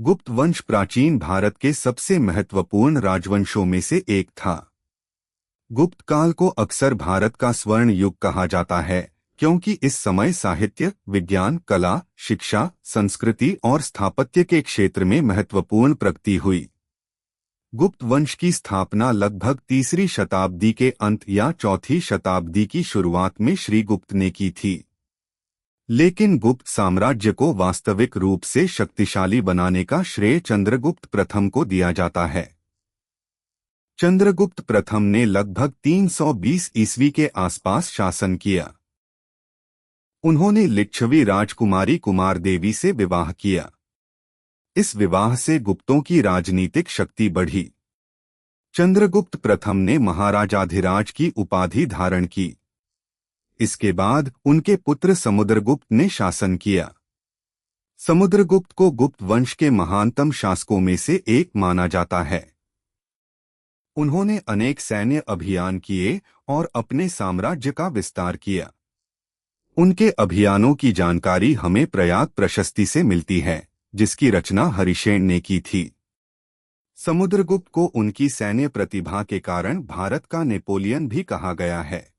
गुप्त वंश प्राचीन भारत के सबसे महत्वपूर्ण राजवंशों में से एक था। गुप्त काल को अक्सर भारत का स्वर्ण युग कहा जाता है क्योंकि इस समय साहित्य, विज्ञान, कला, शिक्षा, संस्कृति और स्थापत्य के क्षेत्र में महत्वपूर्ण प्रगति हुई। गुप्त वंश की स्थापना लगभग 3री शताब्दी के अंत या 4वीं शताब्दी की शुरुआत में श्रीगुप्त ने की थी। लेकिन गुप्त साम्राज्य को वास्तविक रूप से शक्तिशाली बनाने का श्रेय चंद्रगुप्त प्रथम को दिया जाता है। चंद्रगुप्त प्रथम ने लगभग 320 ईस्वी के आसपास शासन किया। उन्होंने लिच्छवी राजकुमारी कुमार देवी से विवाह किया। इस विवाह से गुप्तों की राजनीतिक शक्ति बढ़ी। चंद्रगुप्त प्रथम ने महाराजाधिराज की उपाधि धारण की। इसके बाद उनके पुत्र समुद्रगुप्त ने शासन किया। समुद्रगुप्त को गुप्त वंश के महानतम शासकों में से एक माना जाता है। उन्होंने अनेक सैन्य अभियान किए और अपने साम्राज्य का विस्तार किया। उनके अभियानों की जानकारी हमें प्रयाग प्रशस्ति से मिलती है, जिसकी रचना हरिशेन ने की थी। समुद्रगुप्त को उनकी सैन्य प्रतिभा के कारण भारत का नेपोलियन भी कहा गया है।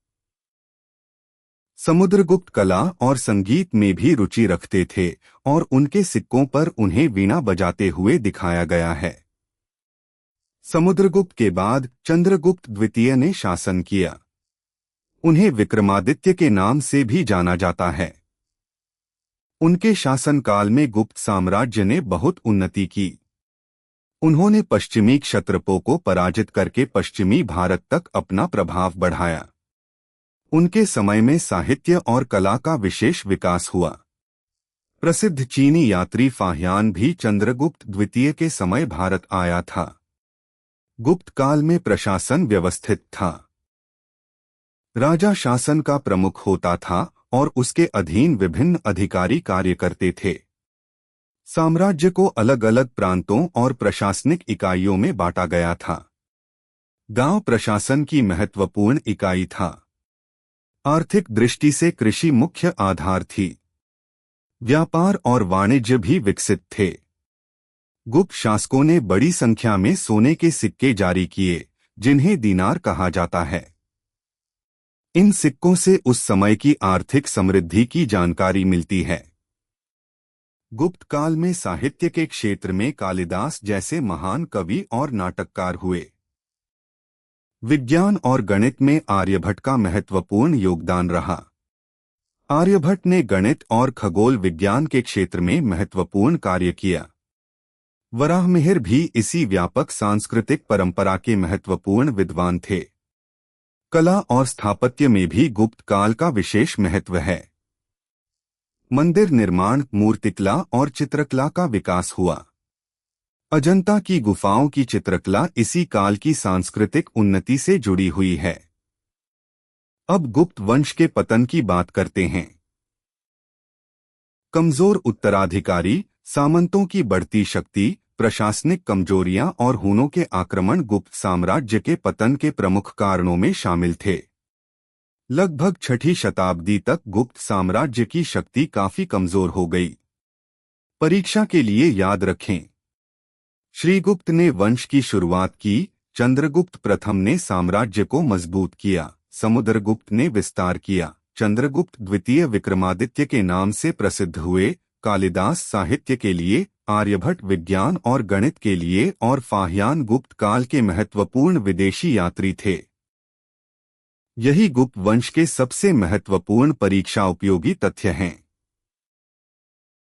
समुद्रगुप्त कला और संगीत में भी रुचि रखते थे और उनके सिक्कों पर उन्हें वीणा बजाते हुए दिखाया गया है। समुद्रगुप्त के बाद चंद्रगुप्त द्वितीय ने शासन किया। उन्हें विक्रमादित्य के नाम से भी जाना जाता है। उनके शासनकाल में गुप्त साम्राज्य ने बहुत उन्नति की। उन्होंने पश्चिमी क्षत्रपों को पराजित करके पश्चिमी भारत तक अपना प्रभाव बढ़ाया। उनके समय में साहित्य और कला का विशेष विकास हुआ। प्रसिद्ध चीनी यात्री फाहियान भी चंद्रगुप्त द्वितीय के समय भारत आया था। गुप्त काल में प्रशासन व्यवस्थित था। राजा शासन का प्रमुख होता था और उसके अधीन विभिन्न अधिकारी कार्य करते थे। साम्राज्य को अलग अलग प्रांतों और प्रशासनिक इकाइयों में बांटा गया था। गांव प्रशासन की महत्वपूर्ण इकाई था। आर्थिक दृष्टि से कृषि मुख्य आधार थी। व्यापार और वाणिज्य भी विकसित थे। गुप्त शासकों ने बड़ी संख्या में सोने के सिक्के जारी किए, जिन्हें दीनार कहा जाता है। इन सिक्कों से उस समय की आर्थिक समृद्धि की जानकारी मिलती है। गुप्त काल में साहित्य के क्षेत्र में कालिदास जैसे महान कवि और नाटककार हुए। विज्ञान और गणित में आर्यभट्ट का महत्वपूर्ण योगदान रहा। आर्यभट्ट ने गणित और खगोल विज्ञान के क्षेत्र में महत्वपूर्ण कार्य किया। वराहमिहिर भी इसी व्यापक सांस्कृतिक परंपरा के महत्वपूर्ण विद्वान थे। कला और स्थापत्य में भी गुप्त काल का विशेष महत्व है। मंदिर निर्माण, मूर्तिकला और चित्रकला का विकास हुआ। अजंता की गुफाओं की चित्रकला इसी काल की सांस्कृतिक उन्नति से जुड़ी हुई है। अब गुप्त वंश के पतन की बात करते हैं। कमजोर उत्तराधिकारी, सामंतों की बढ़ती शक्ति, प्रशासनिक कमजोरियां और हूनों के आक्रमण गुप्त साम्राज्य के पतन के प्रमुख कारणों में शामिल थे। लगभग 6ठी शताब्दी तक गुप्त साम्राज्य की शक्ति काफी कमजोर हो गई। परीक्षा के लिए याद रखें। श्रीगुप्त ने वंश की शुरुआत की, चंद्रगुप्त प्रथम ने साम्राज्य को मजबूत किया, समुद्रगुप्त ने विस्तार किया, चंद्रगुप्त द्वितीय विक्रमादित्य के नाम से प्रसिद्ध हुए, कालिदास साहित्य के लिए, आर्यभट्ट विज्ञान और गणित के लिए और फाहियान गुप्त काल के महत्वपूर्ण विदेशी यात्री थे। यही गुप्त वंश के सबसे महत्वपूर्ण परीक्षा उपयोगी तथ्य हैं।